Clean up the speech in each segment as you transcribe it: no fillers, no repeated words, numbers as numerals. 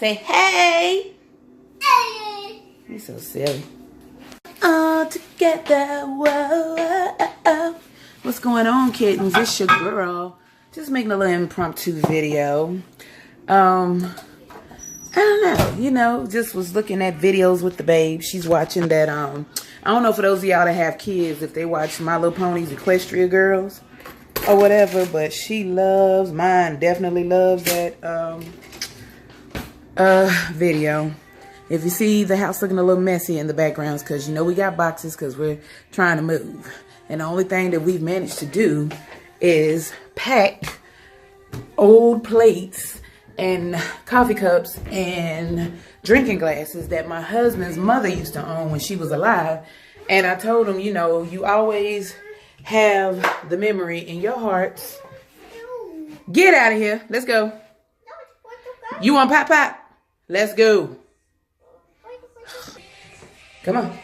Say hey. Hey. You're so silly. All together, whoa. What's going on, kittens? It's your girl. Just making a little impromptu video. I don't know, just was looking at videos with the babe. She's watching that, I don't know for those of y'all that have kids, if they watch My Little Ponies Equestria Girls or whatever, but she loves, mine definitely loves that, video. If you see the house looking a little messy in the backgrounds, because you know we got boxes because we're trying to move. And the only thing that we've managed to do is pack old plates and coffee cups and drinking glasses that my husband's mother used to own when she was alive. And I told him, you know, you always have the memory in your hearts. Get out of here. Let's go. You want pop pop? Let's go. Come on.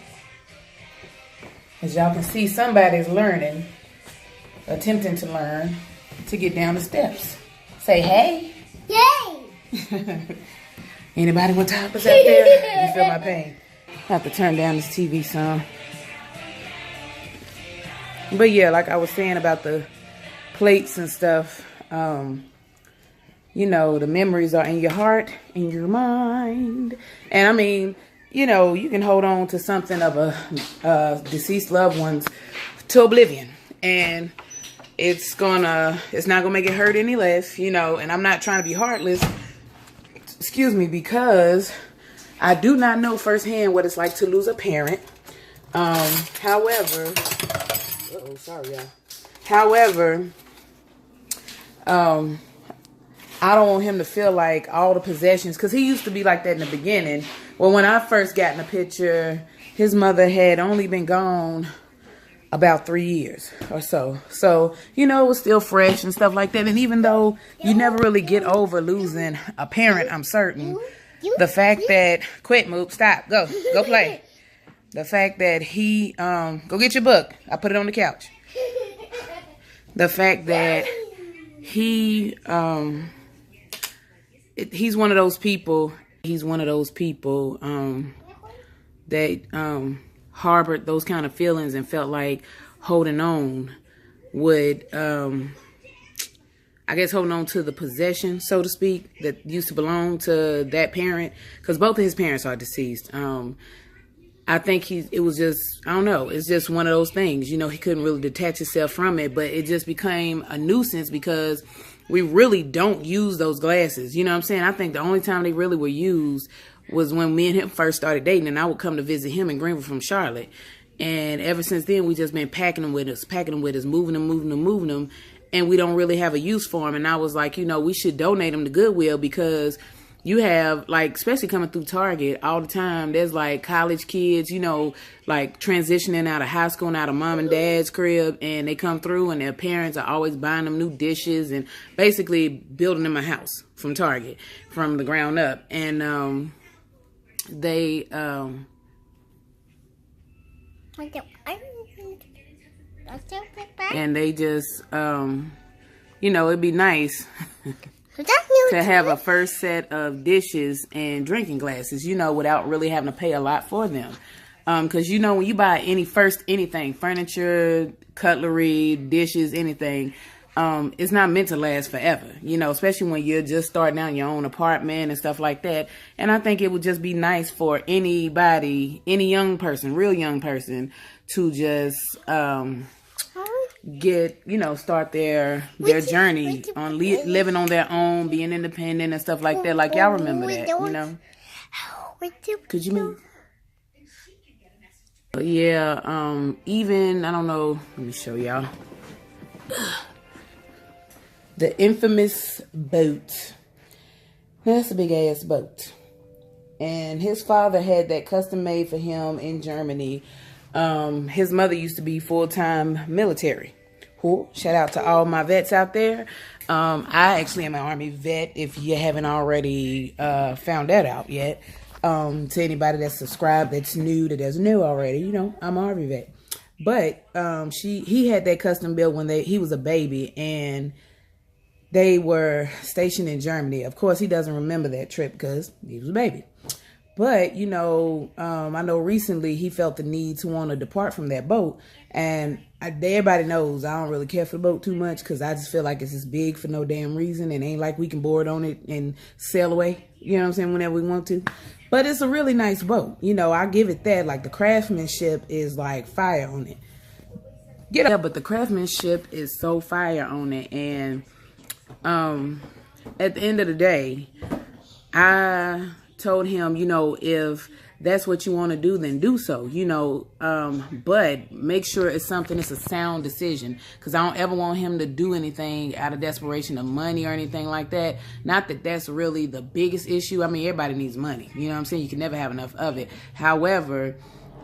As y'all can see, somebody's learning, attempting to learn to get down the steps. Say hey. Yay! Anybody with toppers out there? You feel my pain? I have to turn down this TV some. But yeah, like I was saying about the plates and stuff, you know, the memories are in your heart, in your mind. And I mean, you know, you can hold on to something of a deceased loved one's to oblivion. And it's not gonna make it hurt any less, you know. And I'm not trying to be heartless, excuse me, because I do not know firsthand what it's like to lose a parent. However, sorry, y'all. However, I don't want him to feel like all the possessions, because he used to be like that in the beginning. Well, when I first got in the picture, his mother had only been gone about 3 years or so. So, you know, it was still fresh and stuff like that. And even though you never really get over losing a parent, I'm certain, the fact that, quit, Moop, stop, go play. The fact that he, go get your book. I put it on the couch. The fact that he, he's one of those people, that, harbored those kind of feelings and felt like holding on would, I guess holding on to the possession, so to speak, that used to belong to that parent, because both of his parents are deceased. I think it was just, I don't know, it's just one of those things, you know, he couldn't really detach himself from it, but it just became a nuisance because we really don't use those glasses, you know what I'm saying? I think the only time they really were used was when me and him first started dating, and I would come to visit him in Greenville from Charlotte. And ever since then, we just been packing them with us, moving them, and we don't really have a use for them. And I was like, you know, we should donate them to Goodwill, because you have, like, especially coming through Target all the time, there's like college kids, you know, like transitioning out of high school and out of mom and dad's crib, and they come through and their parents are always buying them new dishes and basically building them a house from Target from the ground up. And they and they just you know, it'd be nice to have a first set of dishes and drinking glasses, you know, without really having to pay a lot for them. Because, you know, when you buy anything, furniture, cutlery, dishes, anything, it's not meant to last forever, you know, especially when you're just starting out in your own apartment and stuff like that. And I think it would just be nice for anybody, any young person, real young person, to just get, you know, start their journey on living on their own, being independent and stuff like that. Like, y'all remember that, you know? Could you move? But yeah, even, I don't know, let me show y'all. The infamous boat. That's a big ass boat. And his father had that custom made for him in Germany. His mother used to be full-time military. Cool. Shout out to all my vets out there. I actually am an Army vet, if you haven't already found that out yet. To anybody that's subscribed, that's new, that doesn't know already, you know, I'm an Army vet. But he had that custom built when he was a baby, and they were stationed in Germany. Of course, he doesn't remember that trip because he was a baby. But, you know, I know recently he felt the need to want to depart from that boat. And everybody knows I don't really care for the boat too much because I just feel like it's just big for no damn reason. And ain't like we can board on it and sail away, you know what I'm saying, whenever we want to. But it's a really nice boat. You know, I give it that. Like, the craftsmanship is like fire on it. Yeah, but the craftsmanship is so fire on it. And at the end of the day, I told him, you know, if that's what you want to do, then do so, you know, but make sure it's something, it's a sound decision, because I don't ever want him to do anything out of desperation of money or anything like that. Not that that's really the biggest issue. I mean, everybody needs money, you know what I'm saying? You can never have enough of it. However,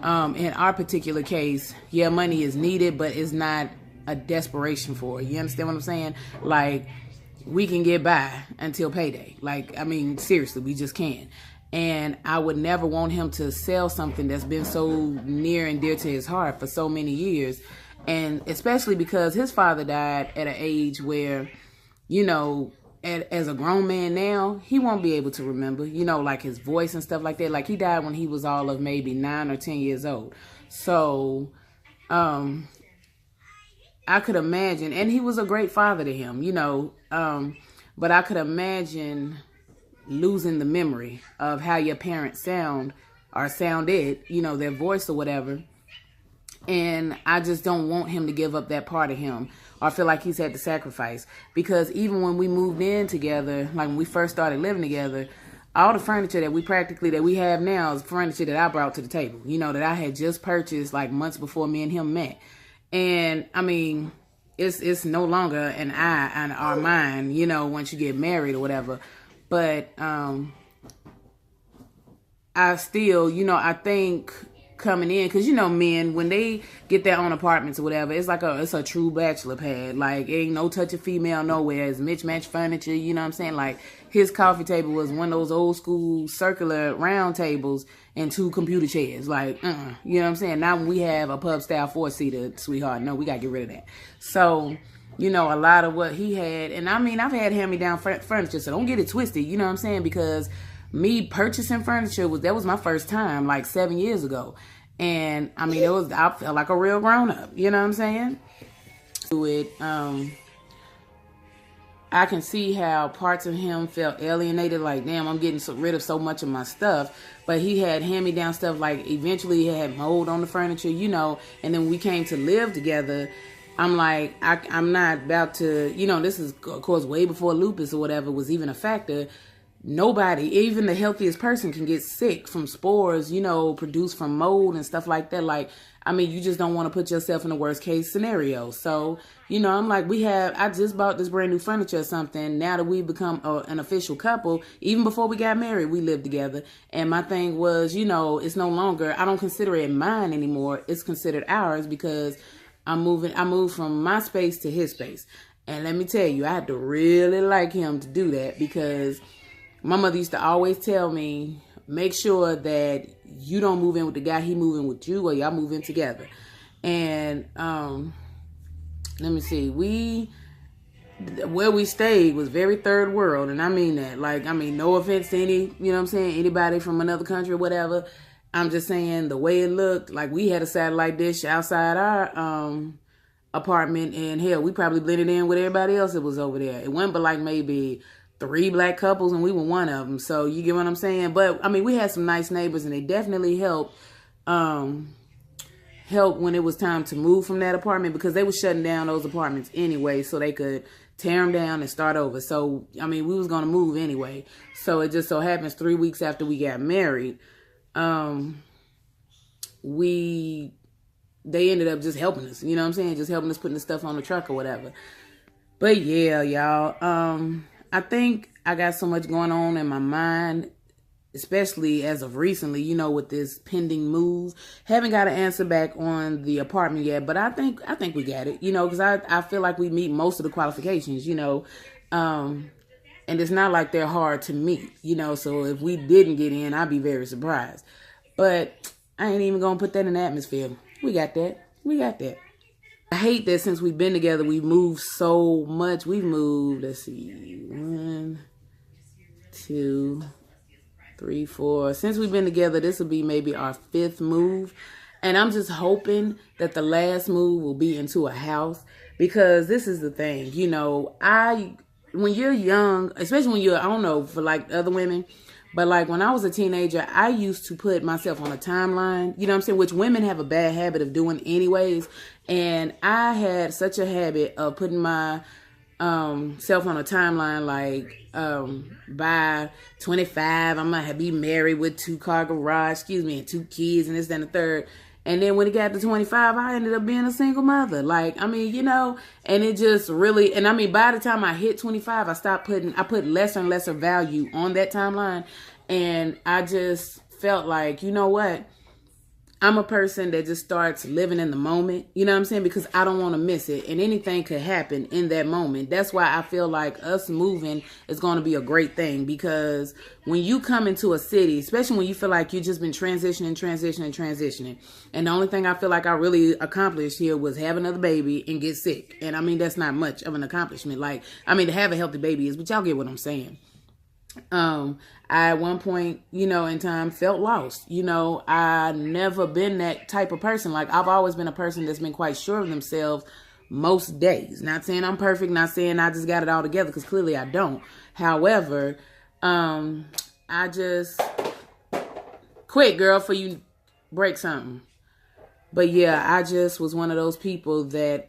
in our particular case, yeah, money is needed, but it's not a desperation for it. You understand what I'm saying? Like, we can get by until payday. Like, I mean, seriously, we just can. And I would never want him to sell something that's been so near and dear to his heart for so many years. And especially because his father died at an age where, you know, as a grown man now, he won't be able to remember, you know, like his voice and stuff like that. Like, he died when he was all of maybe 9 or 10 years old. So, I could imagine, and he was a great father to him, you know, but I could imagine losing the memory of how your parents sound or sounded, you know, their voice or whatever. And I just don't want him to give up that part of him or feel like he's had to sacrifice. Because even when we moved in together, like when we first started living together, all the furniture that we have now is furniture that I brought to the table, you know, that I had just purchased like months before me and him met. And I mean, it's no longer an I and our mind, you know, once you get married or whatever. But I still, you know, I think coming in, because, you know, men, when they get their own apartments or whatever, it's like it's a true bachelor pad. Like, ain't no touch of female nowhere. It's mismatched furniture, you know what I'm saying? Like, his coffee table was one of those old school circular round tables and 2 computer chairs. Like, you know what I'm saying? Now when we have a pub style 4-seater, sweetheart, no, we got to get rid of that. So, you know, a lot of what he had, and I mean, I've had hand-me-down furniture, so don't get it twisted, you know what I'm saying? Because me purchasing furniture, that was my first time, like 7 years ago. And I mean, I felt like a real grown-up, you know what I'm saying? I can see how parts of him felt alienated, like, damn, I'm getting rid of so much of my stuff. But he had hand-me-down stuff, like, eventually he had mold on the furniture, you know. And then when we came to live together, I'm like, I'm not about to, you know, this is, of course, way before lupus or whatever was even a factor. Nobody, even the healthiest person, can get sick from spores, you know, produced from mold and stuff like that. Like, I mean, you just don't want to put yourself in the worst case scenario. So, you know, I'm like, I just bought this brand new furniture or something. Now that we've become an official couple, even before we got married, we lived together. And my thing was, you know, it's no longer, I don't consider it mine anymore. It's considered ours because I moved from my space to his space. And let me tell you, I had to really like him to do that, because my mother used to always tell me, make sure that you don't move in with the guy, he moving with you, or y'all move in together. And let me see, where we stayed was very third world, and I mean that. Like, I mean, no offense to any, you know what I'm saying, anybody from another country or whatever. I'm just saying the way it looked, like we had a satellite dish outside our apartment, and hell, we probably blended in with everybody else that was over there. It wasn't but like maybe 3 black couples, and we were one of them. So you get what I'm saying? But I mean, we had some nice neighbors, and they definitely helped when it was time to move from that apartment, because they were shutting down those apartments anyway, so they could tear them down and start over. So I mean, we was gonna move anyway. So it just so happens 3 weeks after we got married, they ended up just helping us. You know what I'm saying? Just helping us putting the stuff on the truck or whatever. But yeah, y'all. I think I got so much going on in my mind, especially as of recently, you know, with this pending move. Haven't got an answer back on the apartment yet, but I think we got it, you know, because I feel like we meet most of the qualifications, you know, and it's not like they're hard to meet, you know, so if we didn't get in, I'd be very surprised. But I ain't even going to put that in the atmosphere. We got that. I hate that since we've been together, we've moved so much. We've moved, let's see, 1, 2, 3, 4. Since we've been together, this will be maybe our 5th move. And I'm just hoping that the last move will be into a house, because this is the thing, you know, when you're young, especially when you're, I don't know, for like other women, but like when I was a teenager, I used to put myself on a timeline, you know what I'm saying, which women have a bad habit of doing anyways. And I had such a habit of putting my self on a timeline, like by 25, I'm gonna be married with 2-car garage, and 2 kids and this, that, and the third. And then when it got to 25, I ended up being a single mother. Like, I mean, you know, and it just really, and I mean, by the time I hit 25, I put lesser and lesser value on that timeline. And I just felt like, you know what? I'm a person that just starts living in the moment, you know what I'm saying? Because I don't want to miss it, and anything could happen in that moment. That's why I feel like us moving is going to be a great thing, because when you come into a city, especially when you feel like you've just been transitioning, and the only thing I feel like I really accomplished here was have another baby and get sick. And I mean, that's not much of an accomplishment. Like, I mean, to have a healthy baby is, but y'all get what I'm saying. I at one point, you know, in time felt lost. You know, I never been that type of person. Like, I've always been a person that's been quite sure of themselves most days. Not saying I'm perfect, not saying I just got it all together, because clearly I don't. However, I just quit, girl, for you break something. But yeah, I just was one of those people that,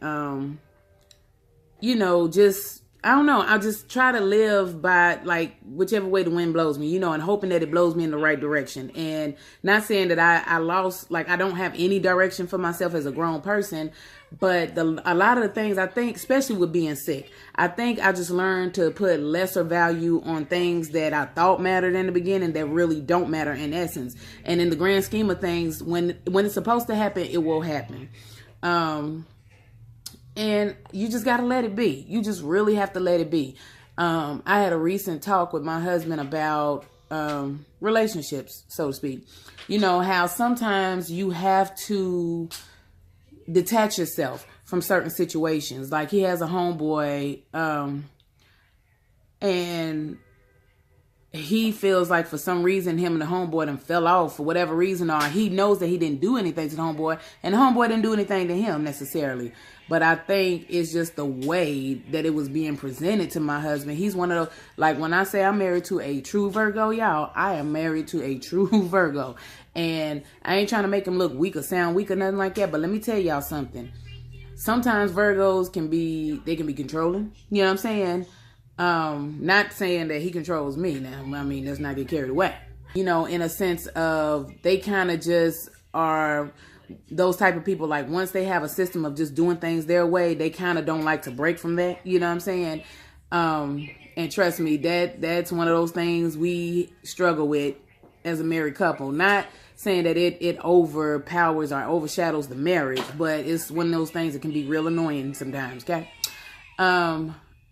you know, just, I don't know. I just try to live by, like, whichever way the wind blows me, you know, and hoping that it blows me in the right direction. And not saying that I lost, like, I don't have any direction for myself as a grown person. But a lot of the things, I think, especially with being sick, I think I just learned to put lesser value on things that I thought mattered in the beginning that really don't matter in essence. And in the grand scheme of things, when it's supposed to happen, it will happen. And you just got to let it be. You just really have to let it be. I had a recent talk with my husband about relationships, so to speak. You know, how sometimes you have to detach yourself from certain situations. Like, he has a homeboy, and he feels like for some reason him and the homeboy done fell off for whatever reason, or he knows that he didn't do anything to the homeboy, and the homeboy didn't do anything to him necessarily. But I think it's just the way that it was being presented to my husband. He's one of those, like, when I say I'm married to a true Virgo, y'all, I am married to a true Virgo. And I ain't trying to make him look weak or sound weak or nothing like that, but let me tell y'all something. Sometimes Virgos can be controlling. You know what I'm saying? Not saying that he controls me now. I mean, let's not get carried away. You know, in a sense of, they kind of just are those type of people, like, once they have a system of just doing things their way, they kind of don't like to break from that. You know what I'm saying? And trust me, that's one of those things we struggle with as a married couple. Not saying that it overpowers or overshadows the marriage, but it's one of those things that can be real annoying sometimes. Okay.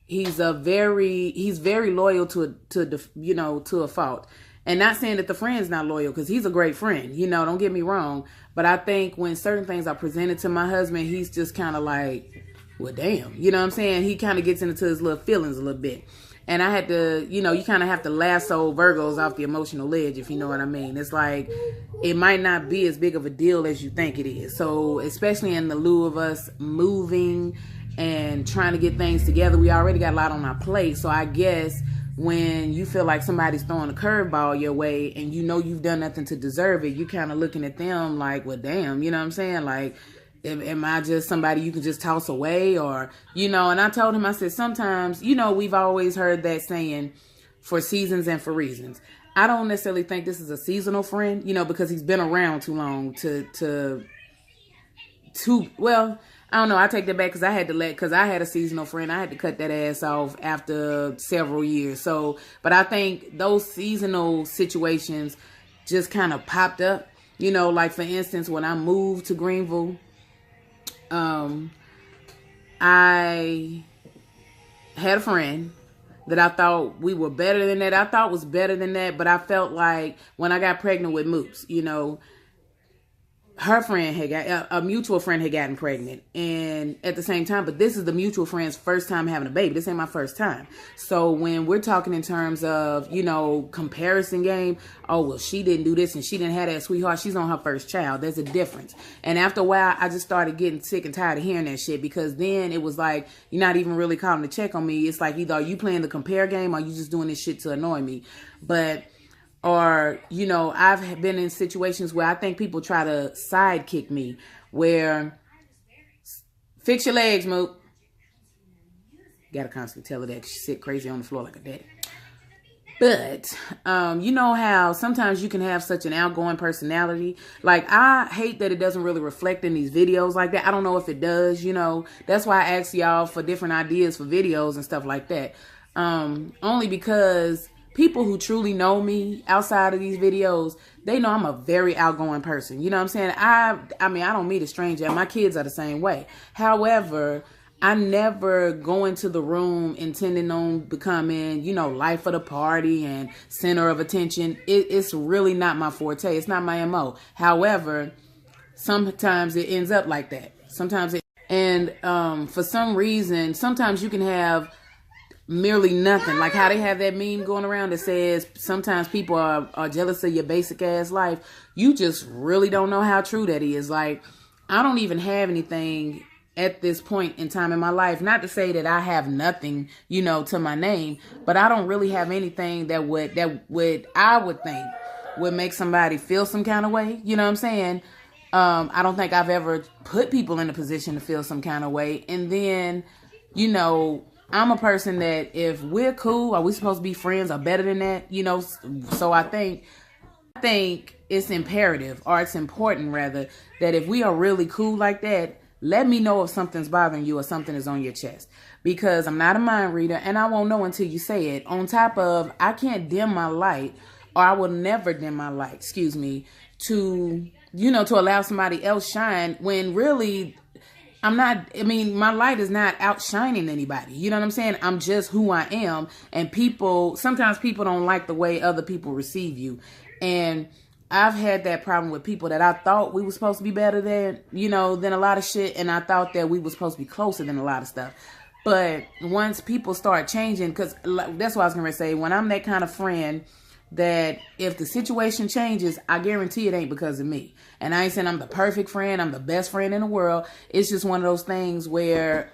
He's very loyal to a fault. And not saying that the friend's not loyal, because he's a great friend, you know, don't get me wrong. But I think when certain things are presented to my husband, he's just kind of like, well, damn, you know what I'm saying? He kind of gets into his little feelings a little bit. And I had to, you know, you kind of have to lasso Virgos off the emotional ledge, if you know what I mean. It's like, it might not be as big of a deal as you think it is. So especially in the lieu of us moving and trying to get things together, we already got a lot on our plate. So I guess when you feel like somebody's throwing a curveball your way and you know you've done nothing to deserve it, you kind of looking at them like, well, damn, you know what I'm saying? Like, am I just somebody you can just toss away? Or, you know, and I told him, I said, sometimes, you know, we've always heard that saying, for seasons and for reasons. I don't necessarily think this is a seasonal friend, you know, because he's been around too long well, I don't know. I take that back, because I had a seasonal friend. I had to cut that ass off after several years. So, but I think those seasonal situations just kind of popped up, you know, like, for instance, when I moved to Greenville, I had a friend that I thought we were better than that. I thought was better than that, but I felt like when I got pregnant with Moops, you know, her friend had got a mutual friend had gotten pregnant, and at the same time, but this is the mutual friend's first time having a baby. This ain't my first time. So when we're talking in terms of, you know, comparison game, oh, well, she didn't do this and she didn't have that, sweetheart, she's on her first child. There's a difference. And after a while, I just started getting sick and tired of hearing that shit, because then it was like, you're not even really calling to check on me. It's like, either are you playing the compare game or you just doing this shit to annoy me. But or, you know, I've been in situations where I think people try to sidekick me, where, fix your legs, Moot. Gotta constantly tell her that, 'cause she sit crazy on the floor like a daddy. But, you know how sometimes you can have such an outgoing personality. Like, I hate that it doesn't really reflect in these videos like that. I don't know if it does, you know. That's why I ask y'all for different ideas for videos and stuff like that. Only because people who truly know me outside of these videos, they know I'm a very outgoing person. You know what I'm saying? I mean, I don't meet a stranger. My kids are the same way. However, I never go into the room intending on becoming, you know, life of the party and center of attention. It's really not my forte. It's not my MO. However, sometimes it ends up like that. For some reason, sometimes you can have merely nothing. Like how they have that meme going around that says sometimes people are jealous of your basic ass life. You just really don't know how true that is. Like, I don't even have anything at this point in time in my life. Not to say that I have nothing, you know, to my name, but I don't really have anything that I would think would make somebody feel some kind of way. You know what I'm saying? I don't think I've ever put people in a position to feel some kind of way. And then, you know, I'm a person that if we're cool, are we supposed to be friends or better than that? You know, so I think it's imperative, or it's important rather, that if we are really cool like that, let me know if something's bothering you or something is on your chest. Because I'm not a mind reader and I won't know until you say it. On top of, I can't dim my light, or I will never dim my light, to, you know, to allow somebody else shine when really my light is not outshining anybody. You know what I'm saying? I'm just who I am. And sometimes people don't like the way other people receive you. And I've had that problem with people that I thought we were supposed to be better than, you know, than a lot of shit. And I thought that we were supposed to be closer than a lot of stuff. But once people start changing, because that's what I was going to say, when I'm that kind of friend, that if the situation changes, I guarantee it ain't because of me. And I ain't saying I'm the perfect friend, I'm the best friend in the world. It's just one of those things where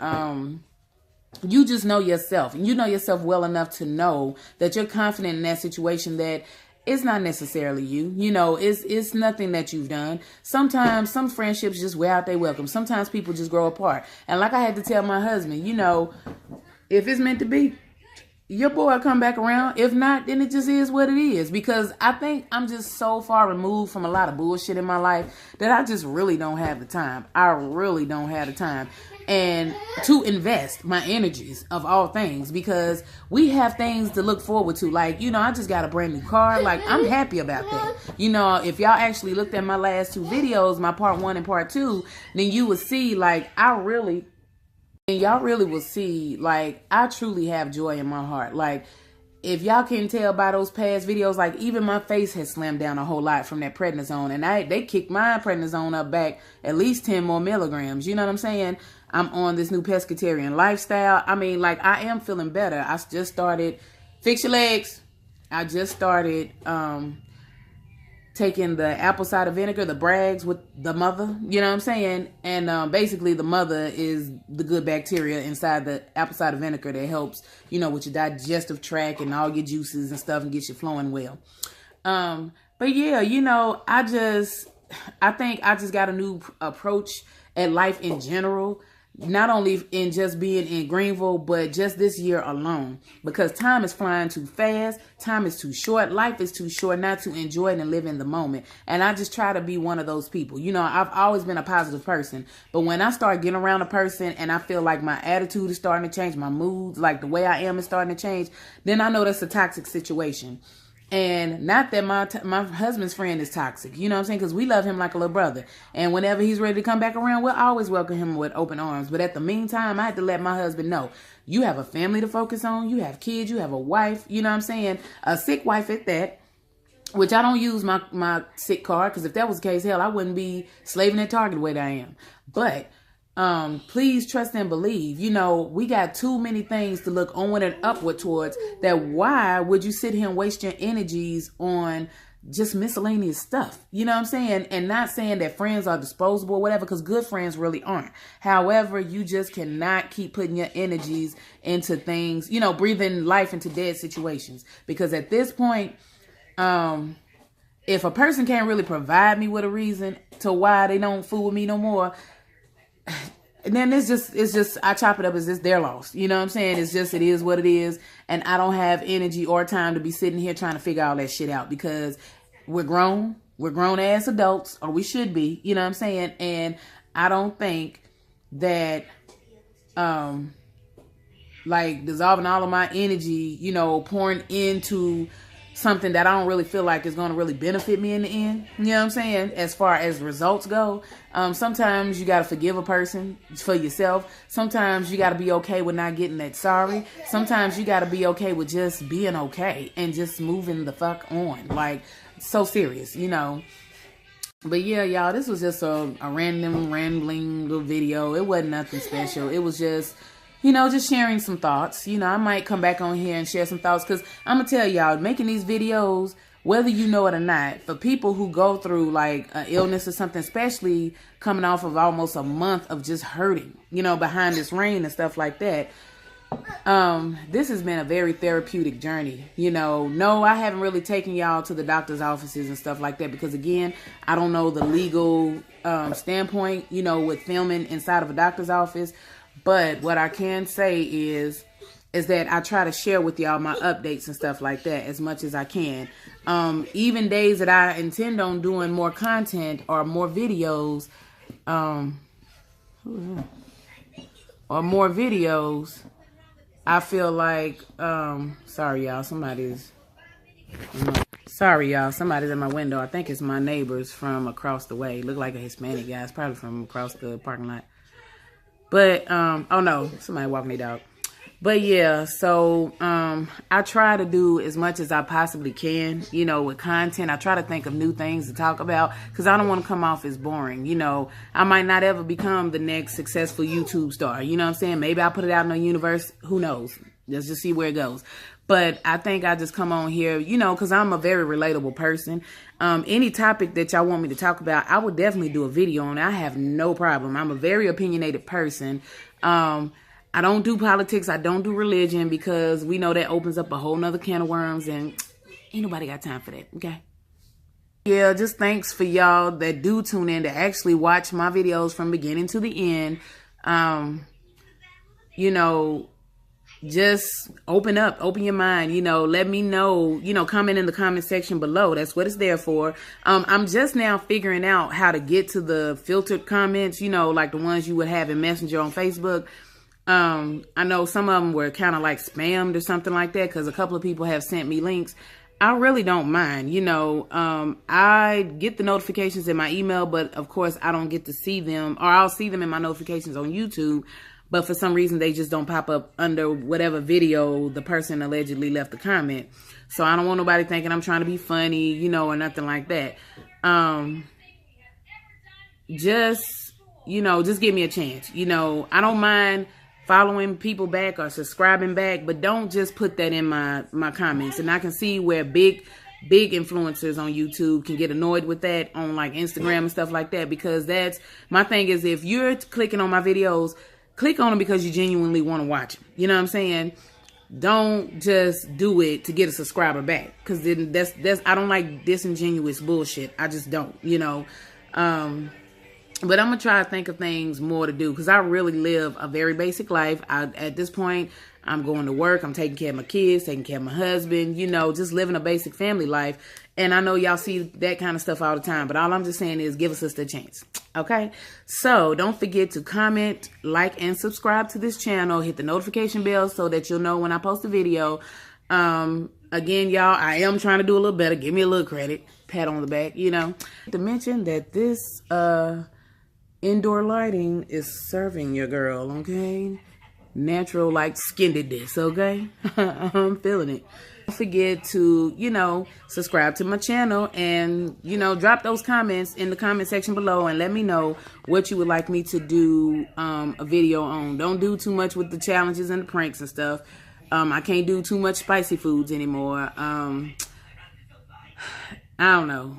you just know yourself. And you know yourself well enough to know that you're confident in that situation, that it's not necessarily you. You know, it's nothing that you've done. Sometimes some friendships just wear out their welcome. Sometimes people just grow apart. And like I had to tell my husband, you know, if it's meant to be, your boy will come back around. If not, then it just is what it is. Because I think I'm just so far removed from a lot of bullshit in my life that I just really don't have the time. I really don't have the time. And to invest my energies of all things, because we have things to look forward to. Like, you know, I just got a brand new car. Like, I'm happy about that. You know, if y'all actually looked at my last two videos, my part 1 and part 2, then you would see, like, y'all really will see, like, I truly have joy in my heart. Like, if y'all can tell by those past videos, like, even my face has slimmed down a whole lot from that prednisone. And they kicked my prednisone up back at least 10 more milligrams. You know what I'm saying? I'm on this new pescatarian lifestyle. I mean, like, I am feeling better. I just started, fix your legs. I just started taking the apple cider vinegar, the Brags with the mother, you know what I'm saying? And basically the mother is the good bacteria inside the apple cider vinegar that helps, you know, with your digestive tract and all your juices and stuff and gets you flowing well. But yeah, you know, I think I just got a new approach at life in general. Not only in just being in Greenville, but just this year alone. Because time is flying too fast. Time is too short. Life is too short not to enjoy it and live in the moment. And I just try to be one of those people. You know, I've always been a positive person. But when I start getting around a person and I feel like my attitude is starting to change, my mood, like the way I am is starting to change, then I know that's a toxic situation. And not that my husband's friend is toxic, you know what I'm saying? Because we love him like a little brother. And whenever he's ready to come back around, we'll always welcome him with open arms. But at the meantime, I had to let my husband know, you have a family to focus on. You have kids. You have a wife. You know what I'm saying? A sick wife at that. which I don't use my sick card, because if that was the case, hell, I wouldn't be slaving at Target the way that I am. But please trust and believe. You know, we got too many things to look onward and upward towards. That why would you sit here and waste your energies on just miscellaneous stuff? You know what I'm saying? And not saying that friends are disposable or whatever, because good friends really aren't. However, you just cannot keep putting your energies into things, you know, breathing life into dead situations. Because at this point, if a person can't really provide me with a reason to why they don't fool with me no more, then it's just I chop it up as just their loss. You know what I'm saying? It's just, it is what it is. And I don't have energy or time to be sitting here trying to figure all that shit out, because we're grown ass adults, or we should be, you know what I'm saying? And I don't think that, like dissolving all of my energy, you know, pouring into something that I don't really feel like is going to really benefit me in the end. You know what I'm saying? As far as results go, sometimes you got to forgive a person for yourself. Sometimes you got to be okay with not getting that sorry. Sometimes you got to be okay with just being okay and just moving the fuck on. Like, so serious, you know. But yeah, y'all, this was just a random rambling little video. It wasn't nothing special. It was just, you know, just sharing some thoughts. You know, I might come back on here and share some thoughts, because I'm going to tell y'all, making these videos, whether you know it or not, for people who go through like an illness or something, especially coming off of almost a month of just hurting, you know, behind this rain and stuff like that, this has been a very therapeutic journey. You know, no, I haven't really taken y'all to the doctor's offices and stuff like that, because again, I don't know the legal standpoint, you know, with filming inside of a doctor's office. But what I can say is that I try to share with y'all my updates and stuff like that as much as I can. Even days that I intend on doing more content or more videos, I feel like, sorry y'all, somebody's at my window. I think it's my neighbors from across the way. Look like a Hispanic guy. It's probably from across the parking lot. But, oh no, somebody walking their dog. But yeah, so I try to do as much as I possibly can, you know, with content. I try to think of new things to talk about, because I don't want to come off as boring. You know, I might not ever become the next successful YouTube star. You know what I'm saying? Maybe I'll put it out in the universe. Who knows? Let's just see where it goes. But I think I just come on here, you know, because I'm a very relatable person. Any topic that y'all want me to talk about, I would definitely do a video on it. I have no problem. I'm a very opinionated person. I don't do politics. I don't do religion, because we know that opens up a whole nother can of worms, and ain't nobody got time for that. Okay. Yeah, just thanks for y'all that do tune in to actually watch my videos from beginning to the end. You know, just open your mind, you know, let me know, you know, comment in the comment section below. That's what it's there for. I'm just now figuring out how to get to the filtered comments, you know, like the ones you would have in Messenger on Facebook. I know some of them were kind of like spammed or something like that, because a couple of people have sent me links. I really don't mind, you know. I get the notifications in my email, but of course I don't get to see them, or I'll see them in my notifications on YouTube. But for some reason, they just don't pop up under whatever video the person allegedly left a comment. So I don't want nobody thinking I'm trying to be funny, you know, or nothing like that. Just, you know, just give me a chance. You know, I don't mind following people back or subscribing back, but don't just put that in my comments. And I can see where big influencers on YouTube can get annoyed with that on like Instagram and stuff like that, because that's my thing. Is if you're clicking on my videos, click on them because you genuinely want to watch them. You know what I'm saying? Don't just do it to get a subscriber back, because then that's I don't like disingenuous bullshit. I just don't, you know. But I'm going to try to think of things more to do, because I really live a very basic life. At this point, I'm going to work. I'm taking care of my kids, taking care of my husband, you know, just living a basic family life. And I know y'all see that kind of stuff all the time, but all I'm just saying is give us a chance. Okay? So don't forget to comment, like, and subscribe to this channel. Hit the notification bell so that you'll know when I post a video. Again, y'all, I am trying to do a little better. Give me a little credit. Pat on the back, you know. To mention that this indoor lighting is serving your girl, okay? Natural, like, skinnedness, okay? I'm feeling it. Don't forget to, subscribe to my channel and, drop those comments in the comment section below and let me know what you would like me to do a video on. Don't do too much with the challenges and the pranks and stuff. I can't do too much spicy foods anymore. I don't know.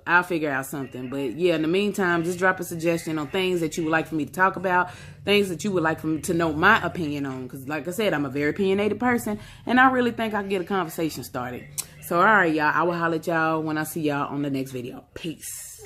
I'll figure out something. But yeah, in the meantime, just drop a suggestion on things that you would like for me to talk about, things that you would like for me to know my opinion on. Because like I said, I'm a very opinionated person, and I really think I can get a conversation started. So, all right, y'all. I will holler at y'all when I see y'all on the next video. Peace.